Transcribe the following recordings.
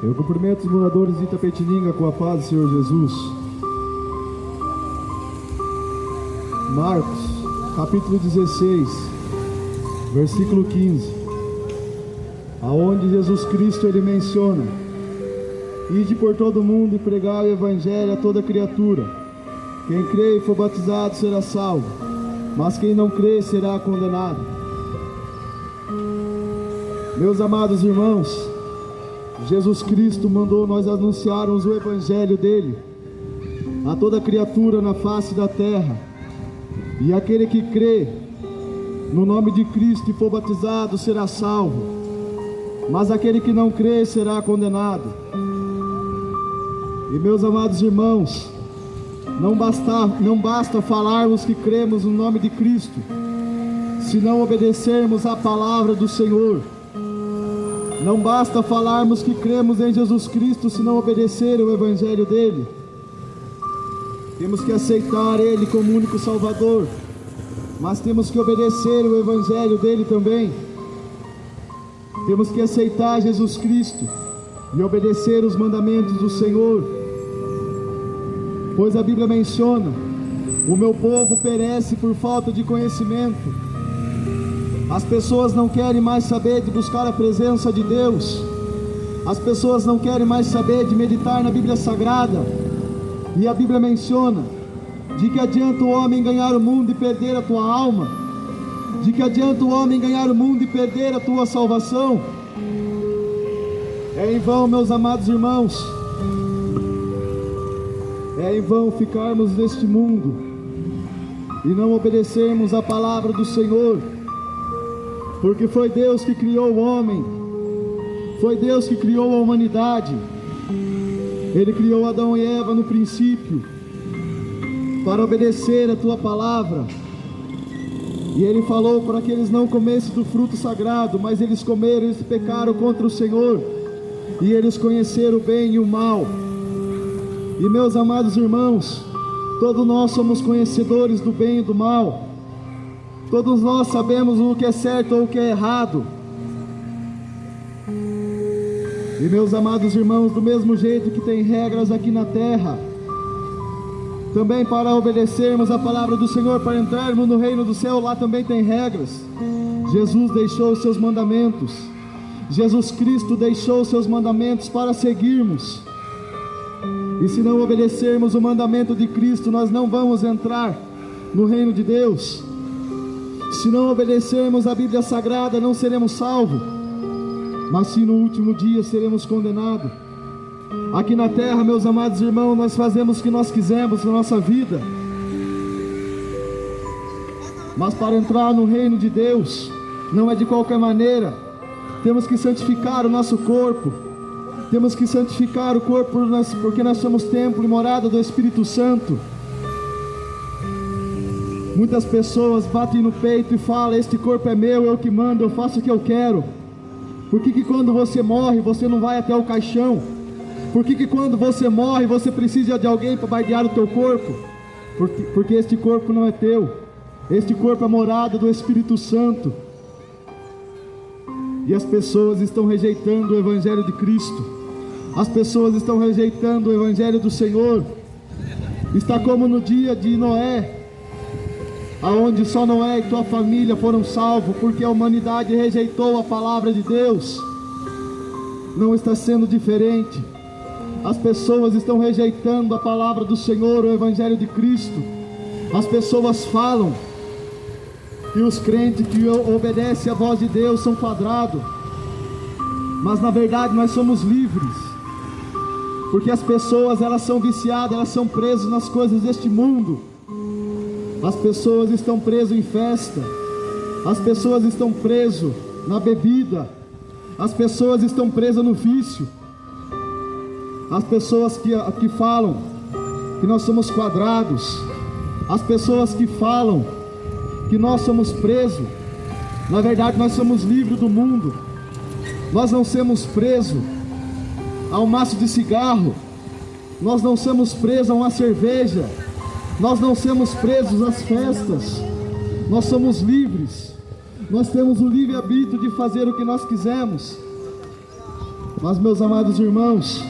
Eu cumprimento os moradores de Itapetininga com a paz do Senhor Jesus. Marcos, capítulo 16, versículo 15, aonde Jesus Cristo ele menciona: ide por todo o mundo e pregai o evangelho a toda criatura. Quem crê e for batizado será salvo, mas quem não crê será condenado. Meus amados irmãos, Jesus Cristo mandou nós anunciarmos o evangelho dele a toda criatura na face da terra, e aquele que crê no nome de Cristo e for batizado será salvo, mas aquele que não crê será condenado. E meus amados irmãos, não basta falarmos que cremos no nome de Cristo, se não obedecermos à palavra do Senhor. Não basta falarmos que cremos em Jesus Cristo se não obedecer o evangelho dele. Temos que aceitar ele como único Salvador, mas temos que obedecer o evangelho dele também. Temos que aceitar Jesus Cristo e obedecer os mandamentos do Senhor, pois a Bíblia menciona: o meu povo perece por falta de conhecimento. As pessoas não querem mais saber de buscar a presença de Deus. As pessoas não querem mais saber de meditar na Bíblia Sagrada. E a Bíblia menciona: de que adianta o homem ganhar o mundo e perder a tua alma? De que adianta o homem ganhar o mundo e perder a tua salvação? É em vão, meus amados irmãos. É em vão ficarmos neste mundo e não obedecermos a palavra do Senhor. Porque foi Deus que criou o homem, foi Deus que criou a humanidade. Ele criou Adão e Eva no princípio para obedecer a tua palavra. E ele falou para que eles não comessem do fruto sagrado, mas eles comeram, eles pecaram contra o Senhor, e eles conheceram o bem e o mal. E meus amados irmãos, todos nós somos conhecedores do bem e do mal. Todos nós sabemos o que é certo ou o que é errado. E meus amados irmãos, do mesmo jeito que tem regras aqui na terra, também para obedecermos a palavra do Senhor, para entrarmos no reino do céu, lá também tem regras. Jesus deixou os seus mandamentos. Jesus Cristo deixou os seus mandamentos para seguirmos. E se não obedecermos o mandamento de Cristo, nós não vamos entrar no reino de Deus. Se não obedecermos a Bíblia Sagrada, não seremos salvos, mas sim no último dia seremos condenados. Aqui na terra, meus amados irmãos, nós fazemos o que nós quisermos na nossa vida, mas para entrar no reino de Deus, não é de qualquer maneira. Temos que santificar o nosso corpo, temos que santificar o corpo, porque nós somos templo e morada do Espírito Santo. Muitas pessoas batem no peito e falam: este corpo é meu, eu que mando, eu faço o que eu quero. Por que quando você morre, você não vai até o caixão? Por que quando você morre, você precisa de alguém para barbear o teu corpo? Porque este corpo não é teu. Este corpo é morada do Espírito Santo. E as pessoas estão rejeitando o Evangelho de Cristo. As pessoas estão rejeitando o Evangelho do Senhor. Está como no dia de Noé, aonde só Noé e tua família foram salvos, porque a humanidade rejeitou a palavra de Deus. Não está sendo diferente. As pessoas estão rejeitando a palavra do Senhor, o Evangelho de Cristo. As pessoas falam que os crentes que obedecem à voz de Deus são quadrados, mas na verdade nós somos livres, porque as pessoas elas são viciadas, elas são presas nas coisas deste mundo. As pessoas estão presas em festa, as pessoas estão presas na bebida, as pessoas estão presas no vício. As pessoas que falam que nós somos quadrados, as pessoas que falam que nós somos presos, na verdade nós somos livres do mundo. Nós não somos presos a um maço de cigarro, nós não somos presos a uma cerveja, nós não somos presos às festas, nós somos livres, nós temos o livre-arbítrio de fazer o que nós quisermos. Mas, meus amados irmãos,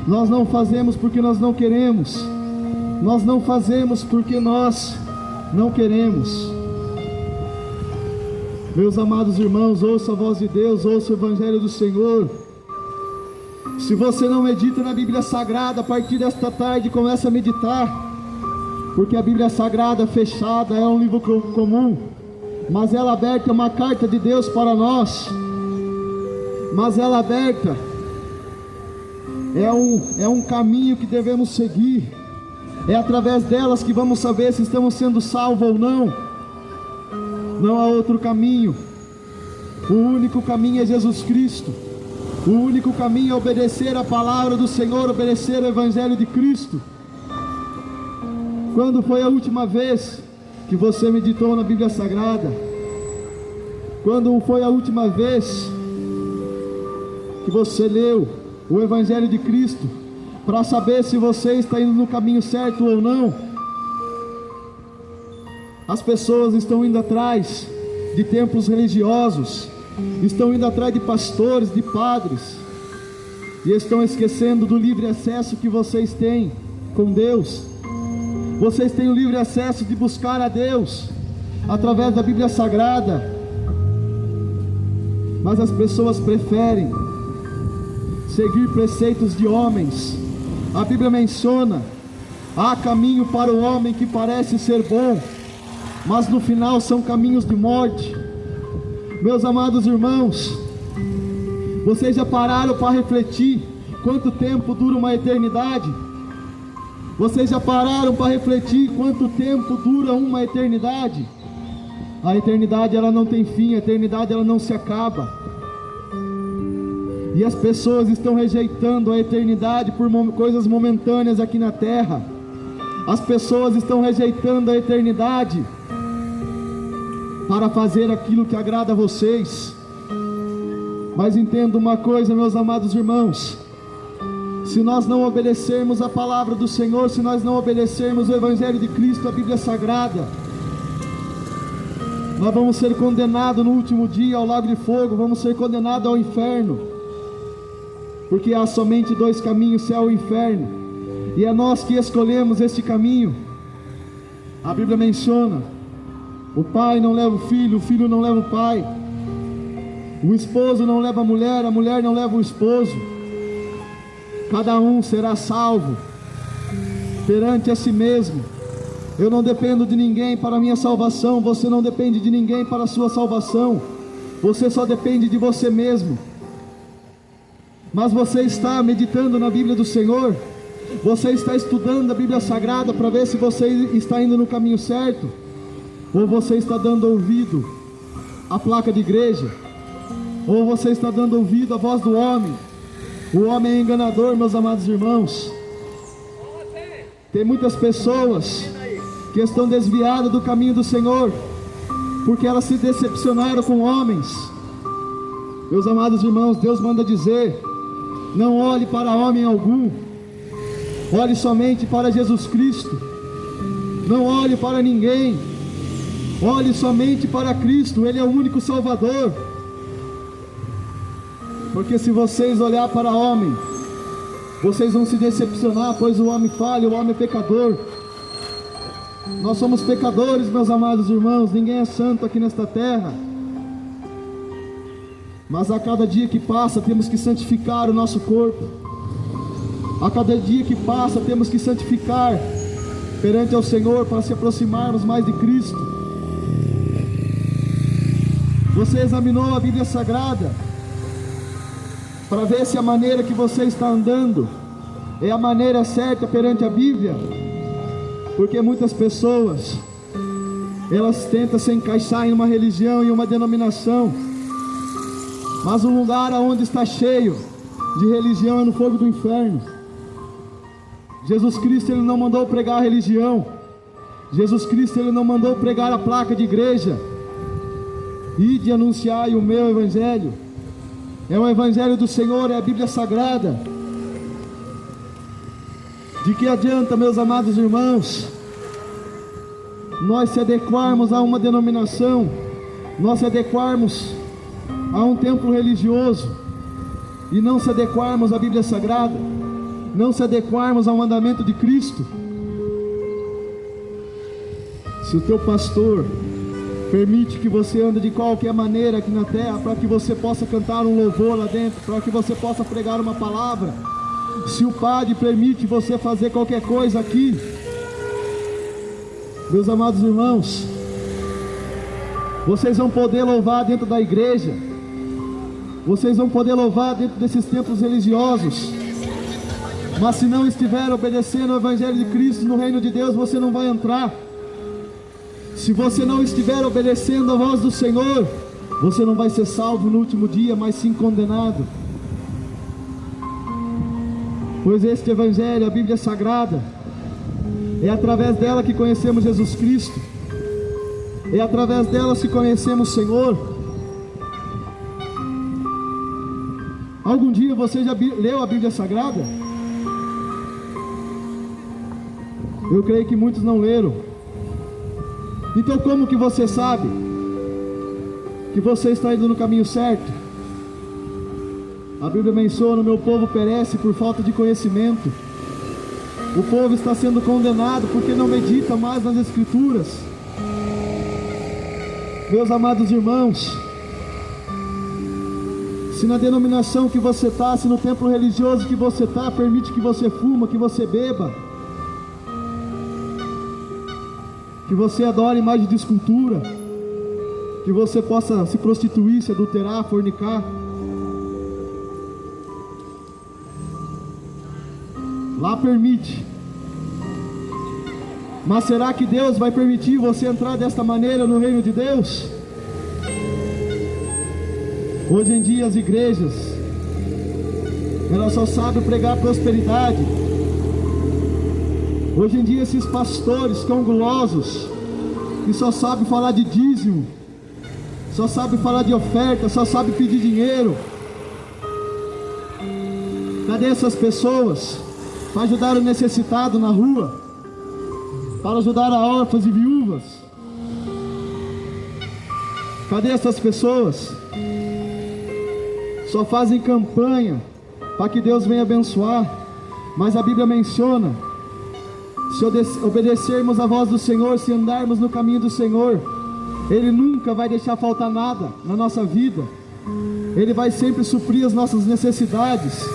nós não fazemos porque nós não queremos. Nós não fazemos porque nós não queremos. Meus amados irmãos, ouça a voz de Deus, ouça o Evangelho do Senhor. Se você não medita na Bíblia Sagrada, a partir desta tarde comece a meditar. Porque a Bíblia Sagrada fechada é um livro comum, mas ela aberta é uma carta de Deus para nós. Mas ela aberta é um caminho que devemos seguir. É através delas que vamos saber se estamos sendo salvos ou não. Não há outro caminho. O único caminho é Jesus Cristo. O único caminho é obedecer a palavra do Senhor, obedecer o Evangelho de Cristo. Quando foi a última vez que você meditou na Bíblia Sagrada? Quando foi a última vez que você leu o Evangelho de Cristo para saber se você está indo no caminho certo ou não? As pessoas estão indo atrás de templos religiosos, estão indo atrás de pastores, de padres, e estão esquecendo do livre acesso que vocês têm com Deus. Vocês têm o livre acesso de buscar a Deus através da Bíblia Sagrada, mas as pessoas preferem seguir preceitos de homens. A Bíblia menciona: há caminho para o homem que parece ser bom, mas no final são caminhos de morte. Meus amados irmãos, vocês já pararam para refletir quanto tempo dura uma eternidade? Vocês já pararam para refletir quanto tempo dura uma eternidade? A eternidade ela não tem fim, a eternidade ela não se acaba. E as pessoas estão rejeitando a eternidade por coisas momentâneas aqui na terra. As pessoas estão rejeitando a eternidade para fazer aquilo que agrada a vocês. Mas entenda uma coisa, meus amados irmãos: se nós não obedecermos a palavra do Senhor, se nós não obedecermos o Evangelho de Cristo, a Bíblia Sagrada, nós vamos ser condenados no último dia ao lago de fogo, vamos ser condenados ao inferno, porque há somente dois caminhos, céu e inferno, e é nós que escolhemos este caminho. A Bíblia menciona: o pai não leva o filho não leva o pai, o esposo não leva a mulher não leva o esposo. Cada um será salvo perante a si mesmo. Eu não dependo de ninguém para a minha salvação, você não depende de ninguém para a sua salvação, você só depende de você mesmo. Mas você está meditando na Bíblia do Senhor? Você está estudando a Bíblia Sagrada para ver se você está indo no caminho certo? Ou você está dando ouvido à placa de igreja? Ou você está dando ouvido à voz do homem? O homem é enganador, meus amados irmãos. Tem muitas pessoas que estão desviadas do caminho do Senhor, porque elas se decepcionaram com homens. Meus amados irmãos, Deus manda dizer: não olhe para homem algum, olhe somente para Jesus Cristo. Não olhe para ninguém, olhe somente para Cristo. Ele é o único Salvador. Porque se vocês olhar para homem, vocês vão se decepcionar, pois o homem falha, o homem é pecador. Nós somos pecadores, meus amados irmãos. Ninguém é santo aqui nesta terra. Mas a cada dia que passa temos que santificar o nosso corpo. A cada dia que passa temos que santificar perante ao Senhor, para se aproximarmos mais de Cristo. Você examinou a Bíblia Sagrada para ver se a maneira que você está andando é a maneira certa perante a Bíblia? Porque muitas pessoas, elas tentam se encaixar em uma religião, em uma denominação, mas o lugar onde está cheio de religião é no fogo do inferno. Jesus Cristo, Ele não mandou pregar a religião. Jesus Cristo, Ele não mandou pregar a placa de igreja. Ide anunciai o meu Evangelho. É o Evangelho do Senhor, é a Bíblia Sagrada. De que adianta, meus amados irmãos, nós se adequarmos a uma denominação, nós se adequarmos a um templo religioso, e não se adequarmos à Bíblia Sagrada, não se adequarmos ao mandamento de Cristo, se o teu pastor permite que você ande de qualquer maneira aqui na terra, para que você possa cantar um louvor lá dentro, para que você possa pregar uma palavra, se o padre permite você fazer qualquer coisa aqui, meus amados irmãos, vocês vão poder louvar dentro da igreja, vocês vão poder louvar dentro desses templos religiosos, mas se não estiver obedecendo ao Evangelho de Cristo no reino de Deus, você não vai entrar. Se você não estiver obedecendo a voz do Senhor, você não vai ser salvo no último dia, mas sim condenado. Pois este Evangelho, a Bíblia Sagrada, é através dela que conhecemos Jesus Cristo, é através dela que conhecemos o Senhor. Algum dia você já leu a Bíblia Sagrada? Eu creio que muitos não leram. Então como que você sabe que você está indo no caminho certo? A Bíblia menciona: o meu povo perece por falta de conhecimento. O povo está sendo condenado porque não medita mais nas Escrituras. Meus amados irmãos, se na denominação que você está, se no templo religioso que você está, permite que você fuma, que você beba, que você adore imagem de escultura, que você possa se prostituir, se adulterar, fornicar, lá permite. Mas será que Deus vai permitir você entrar desta maneira no reino de Deus? Hoje em dia as igrejas, elas só sabem pregar prosperidade. Hoje em dia esses pastores tão gulosos, que só sabem falar de dízimo, só sabem falar de oferta, só sabem pedir dinheiro. Cadê essas pessoas para ajudar o necessitado na rua, para ajudar a órfãos e viúvas? Cadê essas pessoas? Só fazem campanha para que Deus venha abençoar, mas a Bíblia menciona: se obedecermos a voz do Senhor, se andarmos no caminho do Senhor, Ele nunca vai deixar faltar nada na nossa vida. Ele vai sempre suprir as nossas necessidades.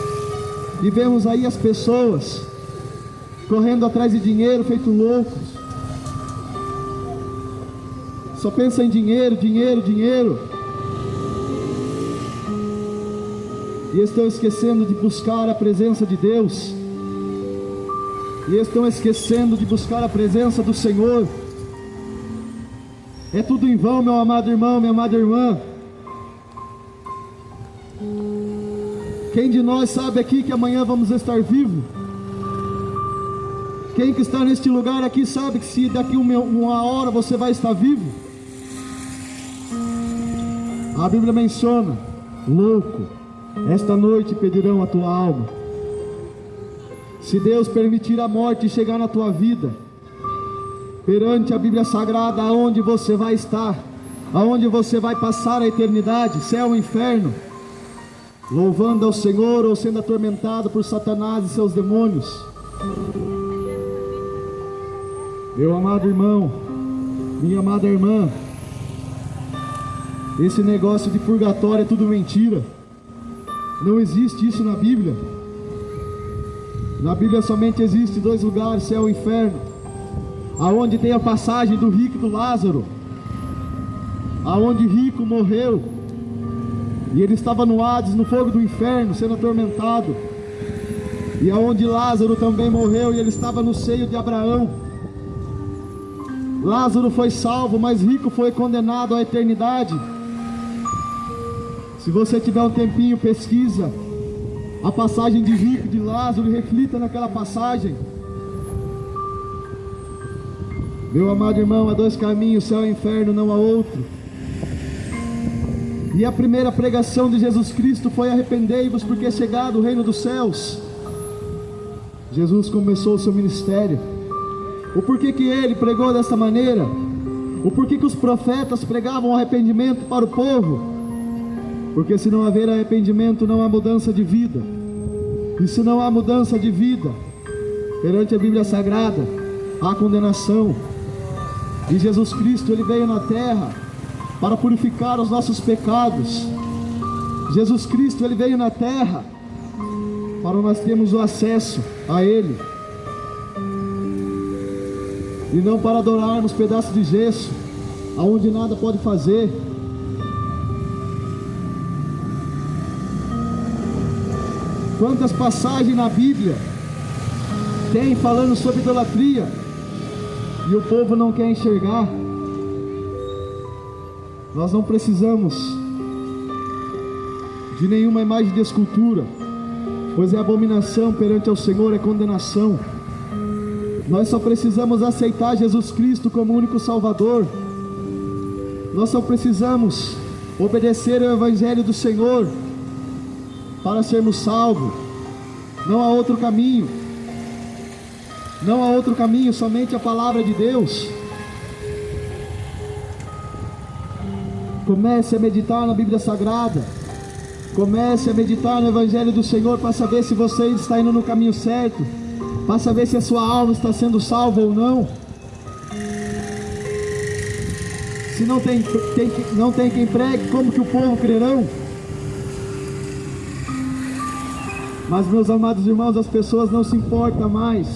E vemos aí as pessoas correndo atrás de dinheiro, feito loucos. Só pensa em dinheiro, dinheiro, dinheiro. E estão esquecendo de buscar a presença de Deus. E estão esquecendo de buscar a presença do Senhor. É tudo em vão, meu amado irmão, minha amada irmã. Quem de nós sabe aqui que amanhã vamos estar vivos? Quem que está neste lugar aqui sabe que se daqui uma hora você vai estar vivo? A Bíblia menciona: louco, esta noite pedirão a tua alma. Se Deus permitir a morte chegar na tua vida, perante a Bíblia Sagrada, aonde você vai estar, aonde você vai passar a eternidade, céu ou inferno, louvando ao Senhor ou sendo atormentado por Satanás e seus demônios. Meu amado irmão, minha amada irmã, esse negócio de purgatório é tudo mentira. Não existe isso na Bíblia. Na Bíblia somente existe dois lugares, céu e inferno, aonde tem a passagem do rico e do Lázaro, aonde o rico morreu e ele estava no Hades, no fogo do inferno, sendo atormentado, e aonde Lázaro também morreu e ele estava no seio de Abraão. Lázaro foi salvo, mas rico foi condenado à eternidade. Se você tiver um tempinho, pesquisa a passagem de rico, de Lázaro, e reflita naquela passagem. Meu amado irmão, há dois caminhos, céu e inferno, não há outro. E a primeira pregação de Jesus Cristo foi: arrependei-vos, porque é chegado o reino dos céus. Jesus começou o seu ministério. O porquê que ele pregou dessa maneira? O porquê que os profetas pregavam arrependimento para o povo? Porque se não haver arrependimento, não há mudança de vida. E se não há mudança de vida, perante a Bíblia Sagrada, há condenação. E Jesus Cristo, Ele veio na terra para purificar os nossos pecados. Jesus Cristo, Ele veio na terra para nós termos o acesso a Ele, e não para adorarmos pedaços de gesso, aonde nada pode fazer. Quantas passagens na Bíblia tem falando sobre idolatria e o povo não quer enxergar? Nós não precisamos de nenhuma imagem de escultura, pois é abominação perante ao Senhor, é condenação. Nós só precisamos aceitar Jesus Cristo como único Salvador. Nós só precisamos obedecer ao Evangelho do Senhor para sermos salvos. Não há outro caminho. Não há outro caminho, somente a palavra de Deus. Comece a meditar na Bíblia Sagrada. Comece a meditar no Evangelho do Senhor para saber se você está indo no caminho certo, para saber se a sua alma está sendo salva ou não. Se não tem quem pregue, como que o povo crerão? Mas, meus amados irmãos, as pessoas não se importam mais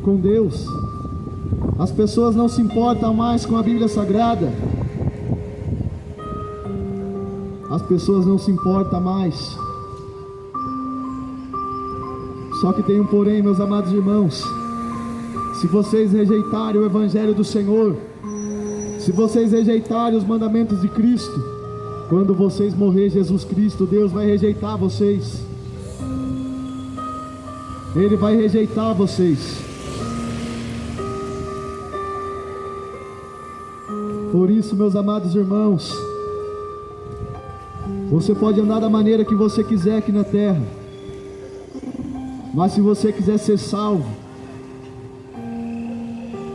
com Deus. As pessoas não se importam mais com a Bíblia Sagrada. As pessoas não se importam mais. Só que tem um porém, meus amados irmãos. Se vocês rejeitarem o Evangelho do Senhor, se vocês rejeitarem os mandamentos de Cristo, quando vocês morrer, Jesus Cristo, Deus vai rejeitar vocês. Ele vai rejeitar vocês. Por isso, meus amados irmãos, você pode andar da maneira que você quiser aqui na terra, mas se você quiser ser salvo,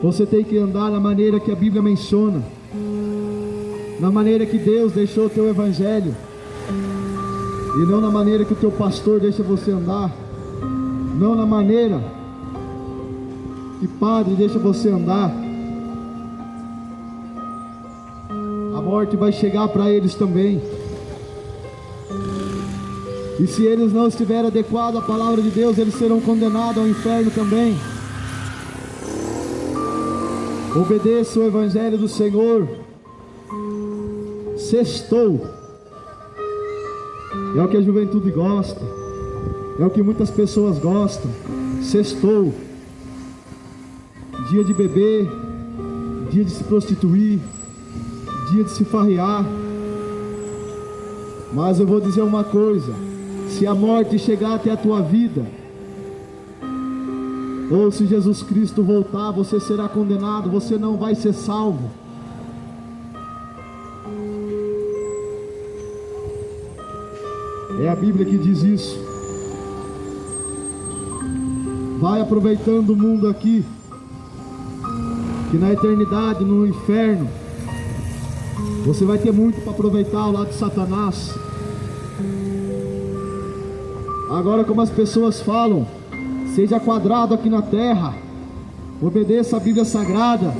você tem que andar da maneira que a Bíblia menciona, na maneira que Deus deixou o teu Evangelho, e não na maneira que o teu pastor deixa você andar, não na maneira que padre deixa você andar. A morte vai chegar para eles também. E se eles não estiverem adequados à palavra de Deus, eles serão condenados ao inferno também. Obedeça o Evangelho do Senhor. Sextou. É o que a juventude gosta. É o que muitas pessoas gostam. Sextou. Dia de beber, dia de se prostituir, dia de se farrear. Mas eu vou dizer uma coisa: se a morte chegar até a tua vida, ou se Jesus Cristo voltar, você será condenado, você não vai ser salvo. É a Bíblia que diz isso. Vai aproveitando o mundo aqui, que na eternidade, no inferno, você vai ter muito para aproveitar ao lado de Satanás. Agora, como as pessoas falam, seja quadrado aqui na terra, obedeça a Bíblia Sagrada,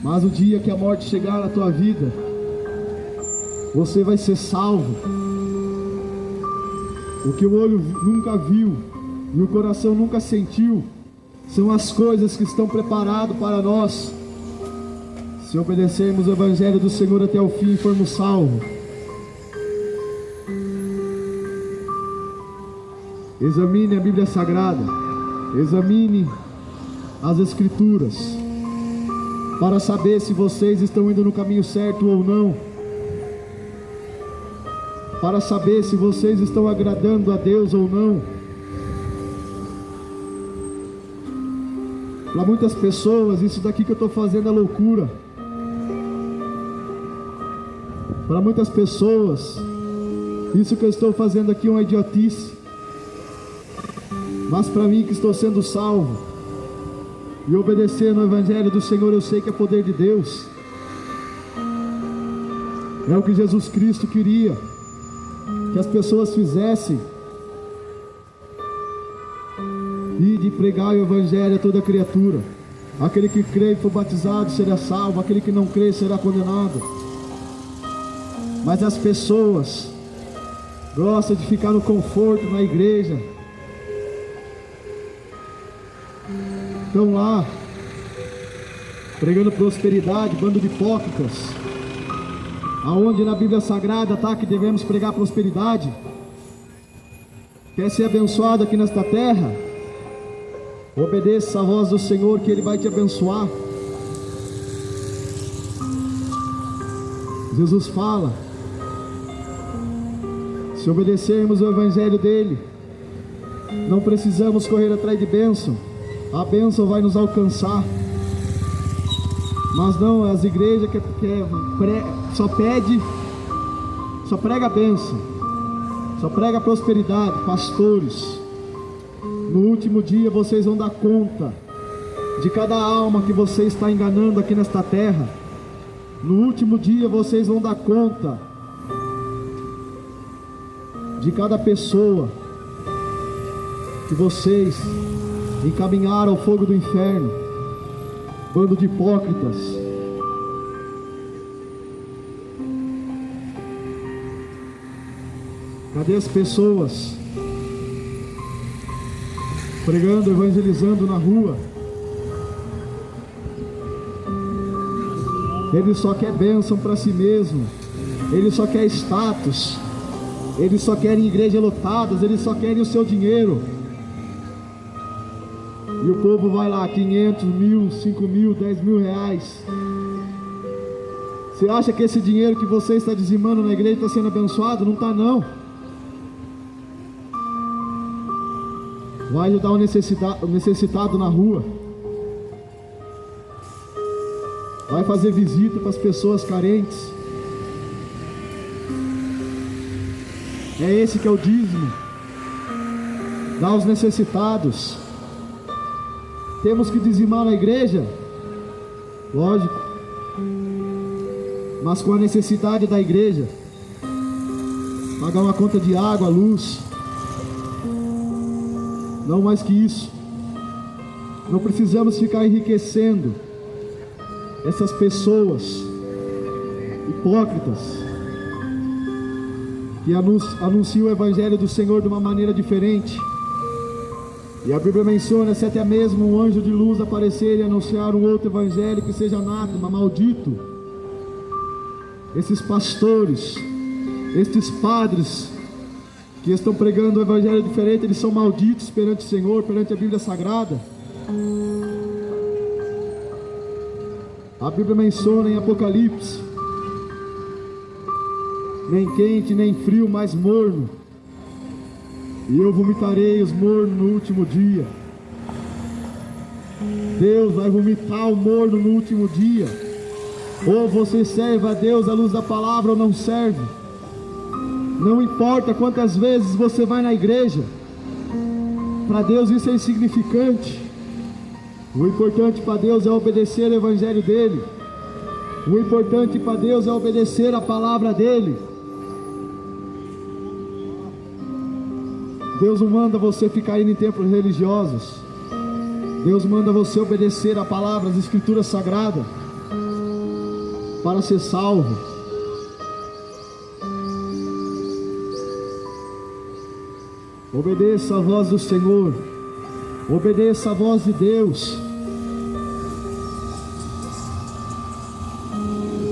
mas o dia que a morte chegar na tua vida, você vai ser salvo. O que o olho nunca viu e o coração nunca sentiu são as coisas que estão preparadas para nós, se obedecermos o Evangelho do Senhor até o fim e formos salvos. Examine a Bíblia Sagrada, examine as Escrituras, para saber se vocês estão indo no caminho certo ou não, para saber se vocês estão agradando a Deus ou não. Para muitas pessoas, isso daqui que eu estou fazendo é loucura. Para muitas pessoas, isso que eu estou fazendo aqui é uma idiotice. Mas para mim, que estou sendo salvo e obedecendo o Evangelho do Senhor, eu sei que é poder de Deus. É o que Jesus Cristo queria que as pessoas fizessem. E de pregar o Evangelho a toda criatura. Aquele que crê e for batizado será salvo, aquele que não crê será condenado. Mas as pessoas gostam de ficar no conforto na igreja. Estão lá pregando prosperidade, bando de hipócritas. Aonde na Bíblia Sagrada está que devemos pregar prosperidade? Quer ser abençoado aqui nesta terra? Obedeça a voz do Senhor, que Ele vai te abençoar. Jesus fala: se obedecermos o Evangelho dEle, não precisamos correr atrás de bênção. A bênção vai nos alcançar. Mas não, as igrejas que só prega a bênção, só prega a prosperidade. Pastores, no último dia vocês vão dar conta de cada alma que você está enganando aqui nesta terra. No último dia vocês vão dar conta de cada pessoa que vocês encaminharam ao fogo do inferno. Bando de hipócritas. Cadê as pessoas pregando, evangelizando na rua? Ele só quer bênção para si mesmo. Ele só quer status. Ele só quer igrejas lotadas. Ele só quer o seu dinheiro. E o povo vai lá, 500 mil, 5 mil, 10 mil reais. Você acha que esse dinheiro que você está dizimando na igreja está sendo abençoado? Não está, não. Vai ajudar o necessitado na rua. Vai fazer visita para as pessoas carentes. É esse que é o dízimo. Dá aos necessitados. Temos que dizimar na igreja? Lógico. Mas com a necessidade da igreja. Pagar uma conta de água, luz. Não mais que isso. Não precisamos ficar enriquecendo essas pessoas hipócritas que anunciam o Evangelho do Senhor de uma maneira diferente. E a Bíblia menciona, se até mesmo um anjo de luz aparecer e anunciar um outro evangelho que seja anátema, maldito. Esses pastores, estes padres que estão pregando um evangelho diferente, eles são malditos perante o Senhor, perante a Bíblia Sagrada. A Bíblia menciona em Apocalipse: nem quente, nem frio, mas morno. E eu vomitarei os mornos no último dia. Deus vai vomitar o morno no último dia. Ou você serve a Deus à luz da palavra ou não serve. Não importa quantas vezes você vai na igreja, para Deus isso é insignificante. O importante para Deus é obedecer o Evangelho dEle. O importante para Deus é obedecer a palavra dEle. Deus não manda você ficar indo em templos religiosos. Deus manda você obedecer a palavra, as escrituras sagradas, para ser salvo. Obedeça a voz do Senhor. Obedeça a voz de Deus.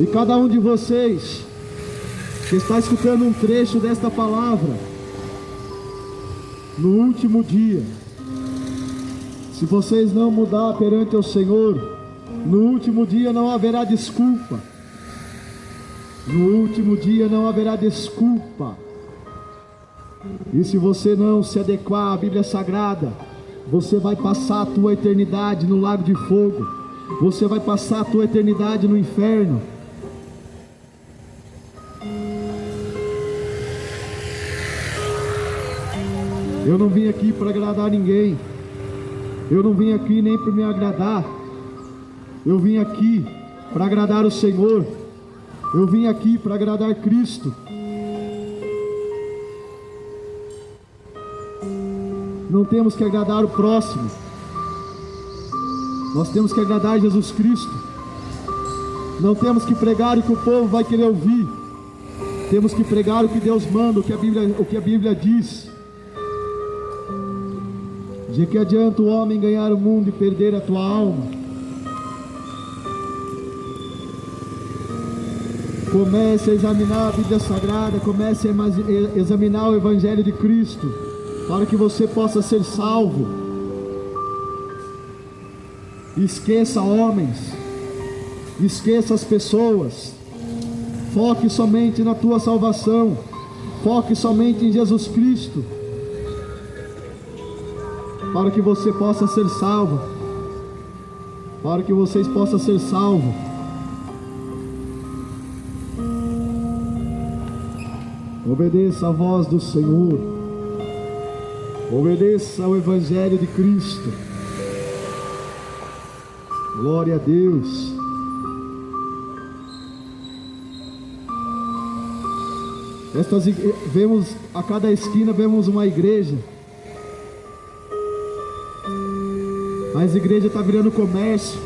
E cada um de vocês que está escutando um trecho desta palavra, no último dia, se vocês não mudar perante o Senhor, no último dia não haverá desculpa. No último dia não haverá desculpa. E se você não se adequar à Bíblia Sagrada, você vai passar a tua eternidade no lago de fogo. Você vai passar a tua eternidade no inferno. Eu não vim aqui para agradar ninguém. Eu não vim aqui nem para me agradar. Eu vim aqui para agradar o Senhor. Eu vim aqui para agradar Cristo. Não temos que agradar o próximo. Nós temos que agradar Jesus Cristo. Não temos que pregar o que o povo vai querer ouvir. Temos que pregar o que Deus manda, o que a Bíblia diz. De que adianta o homem ganhar o mundo e perder a tua alma? Comece a examinar a Bíblia Sagrada, comece a examinar o Evangelho de Cristo, para que você possa ser salvo. Esqueça homens, esqueça as pessoas, foque somente na tua salvação, foque somente em Jesus Cristo, para que você possa ser salvo, para que vocês possam ser salvos. Obedeça a voz do Senhor, obedeça ao Evangelho de Cristo. Glória a Deus. Vemos a cada esquina, vemos uma igreja. Mas a igreja está virando comércio.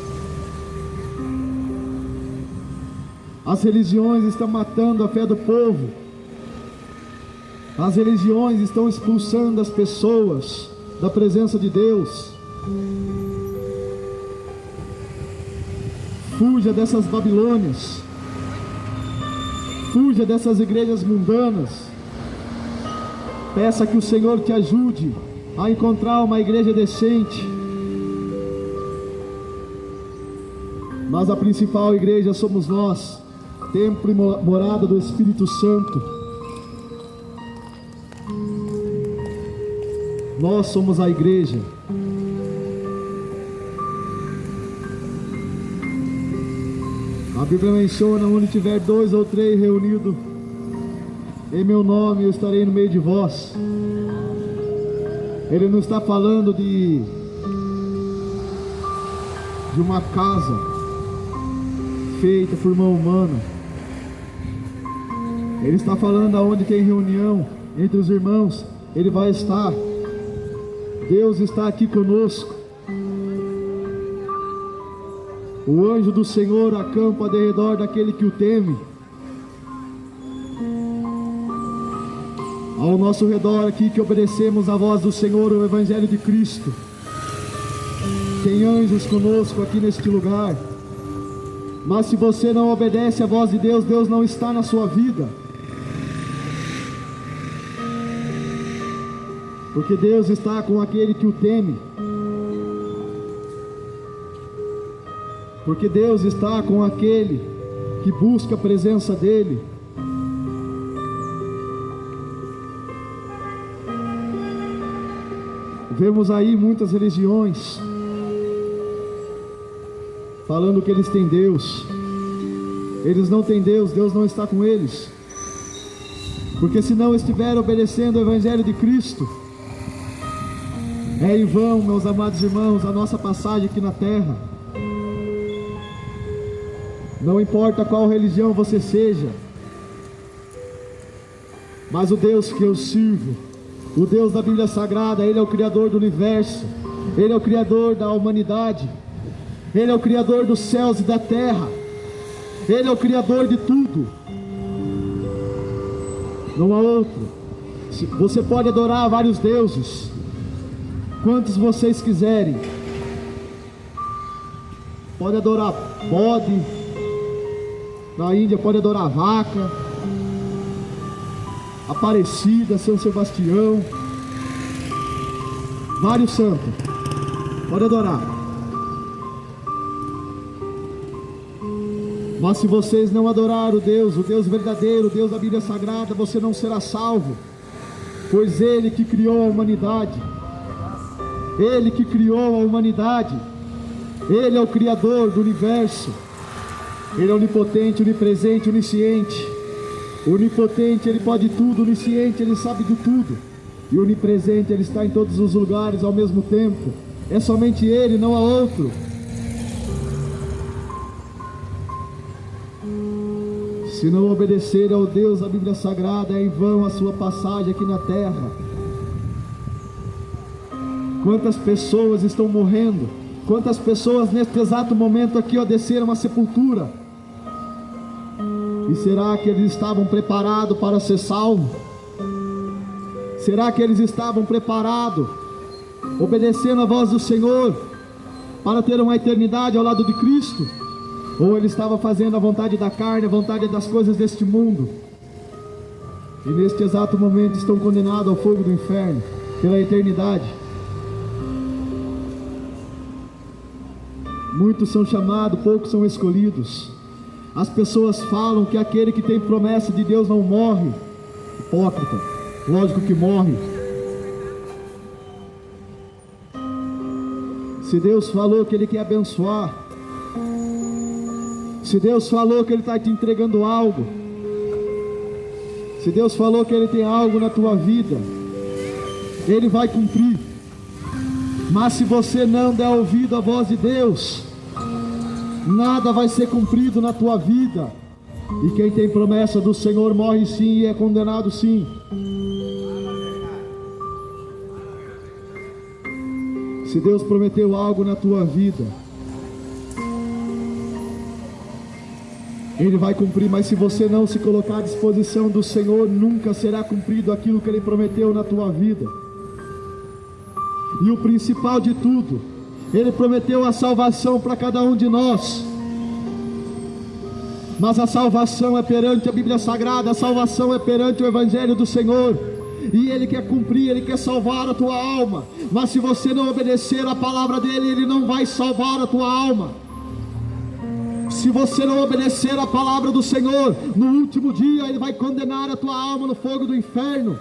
As religiões estão matando a fé do povo. As religiões estão expulsando as pessoas da presença de Deus. Fuja dessas Babilônias. Fuja dessas igrejas mundanas. Peça que o Senhor te ajude a encontrar uma igreja decente. Mas a principal igreja somos nós, templo e morada do Espírito Santo. Nós somos a igreja. A Bíblia menciona: onde tiver 2 ou 3 reunidos em meu nome, eu estarei no meio de vós. Ele não está falando de uma casa feita por mão humana. Ele está falando aonde tem reunião entre os irmãos, Ele vai estar. Deus está aqui conosco. O anjo do Senhor acampa ao redor daquele que o teme. Ao nosso redor aqui que obedecemos a voz do Senhor, o Evangelho de Cristo. Tem anjos conosco aqui neste lugar. Mas se você não obedece à voz de Deus, Deus não está na sua vida. Porque Deus está com aquele que o teme. Porque Deus está com aquele que busca a presença dEle. Vemos aí muitas religiões falando que eles têm Deus. Eles não têm Deus, Deus não está com eles. Porque se não estiver obedecendo o Evangelho de Cristo, é em vão, meus amados irmãos, a nossa passagem aqui na terra. Não importa qual religião você seja, mas o Deus que eu sirvo, o Deus da Bíblia Sagrada, Ele é o Criador do universo, Ele é o Criador da humanidade, Ele é o Criador dos céus e da terra, Ele é o Criador de tudo. Não há outro. Você pode adorar vários deuses, quantos vocês quiserem. Pode adorar bode, na Índia pode adorar vaca, Aparecida, São Sebastião, vários santos, pode adorar. Mas se vocês não adorar o Deus verdadeiro, o Deus da Bíblia Sagrada, você não será salvo. Pois Ele que criou a humanidade, Ele que criou a humanidade, Ele é o Criador do universo. Ele é onipotente, onipresente, onisciente. Onipotente, Ele pode tudo. Onisciente, Ele sabe de tudo. E onipresente, Ele está em todos os lugares ao mesmo tempo. É somente Ele, não há outro. Se não obedecer ao Deus da Bíblia Sagrada, é em vão a sua passagem aqui na terra. Quantas pessoas estão morrendo? Quantas pessoas neste exato momento aqui, ó, desceram à sepultura? E será que eles estavam preparados para ser salvos? Será que eles estavam preparados, obedecendo a voz do Senhor, para ter uma eternidade ao lado de Cristo? Ou ele estava fazendo a vontade da carne, a vontade das coisas deste mundo? E neste exato momento estão condenados ao fogo do inferno, pela eternidade. Muitos são chamados, poucos são escolhidos. As pessoas falam que aquele que tem promessa de Deus não morre. Hipócrita, lógico que morre. Se Deus falou que Ele quer abençoar, se Deus falou que Ele está te entregando algo, se Deus falou que Ele tem algo na tua vida, Ele vai cumprir. Mas se você não der ouvido à voz de Deus, nada vai ser cumprido na tua vida. E quem tem promessa do Senhor morre sim e é condenado sim. Se Deus prometeu algo na tua vida, Ele vai cumprir. Mas se você não se colocar à disposição do Senhor, nunca será cumprido aquilo que Ele prometeu na tua vida. E o principal de tudo, Ele prometeu a salvação para cada um de nós. Mas a salvação é perante a Bíblia Sagrada, a salvação é perante o Evangelho do Senhor. E Ele quer cumprir, Ele quer salvar a tua alma. Mas se você não obedecer a palavra dEle, Ele não vai salvar a tua alma. Se você não obedecer a palavra do Senhor, no último dia Ele vai condenar a tua alma no fogo do inferno.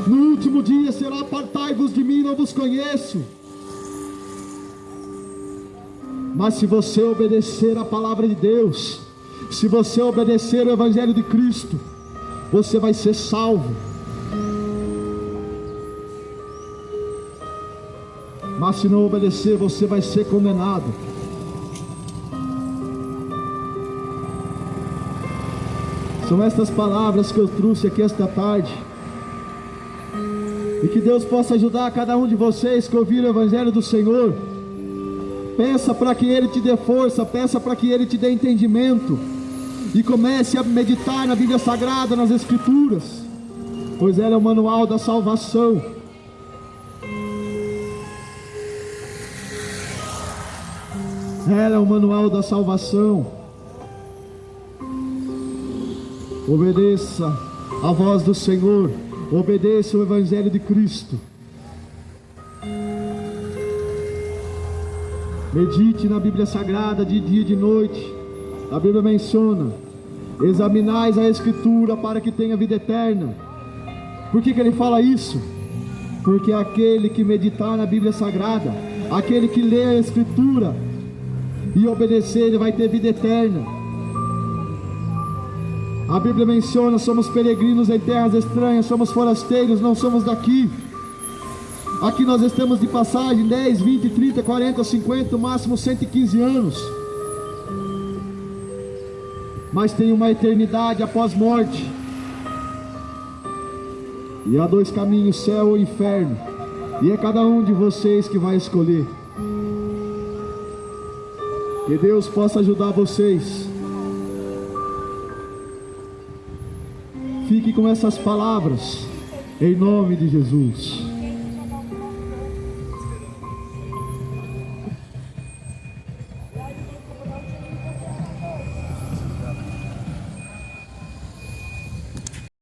No último dia será: apartai-vos de mim, não vos conheço. Mas se você obedecer a palavra de Deus, se você obedecer o Evangelho de Cristo, você vai ser salvo. Mas se não obedecer, você vai ser condenado. São estas palavras que eu trouxe aqui esta tarde. E que Deus possa ajudar cada um de vocês que ouviram o Evangelho do Senhor. Peça para que Ele te dê força, peça para que Ele te dê entendimento. E comece a meditar na Bíblia Sagrada, nas Escrituras, pois ela é o manual da salvação. Ela é o manual da salvação. Obedeça a voz do Senhor. Obedeça o Evangelho de Cristo. Medite na Bíblia Sagrada de dia e de noite. A Bíblia menciona: examinais a Escritura para que tenha vida eterna. Por que Ele fala isso? Porque aquele que meditar na Bíblia Sagrada, aquele que lê a Escritura e obedecer, ele vai ter vida eterna. A Bíblia menciona: somos peregrinos em terras estranhas, somos forasteiros, não somos daqui. Aqui nós estamos de passagem 10, 20, 30, 40, 50, no máximo 115 anos. Mas tem uma eternidade após morte. E há dois caminhos, céu ou inferno. E é cada um de vocês que vai escolher. Que Deus possa ajudar vocês. Fique com essas palavras, em nome de Jesus.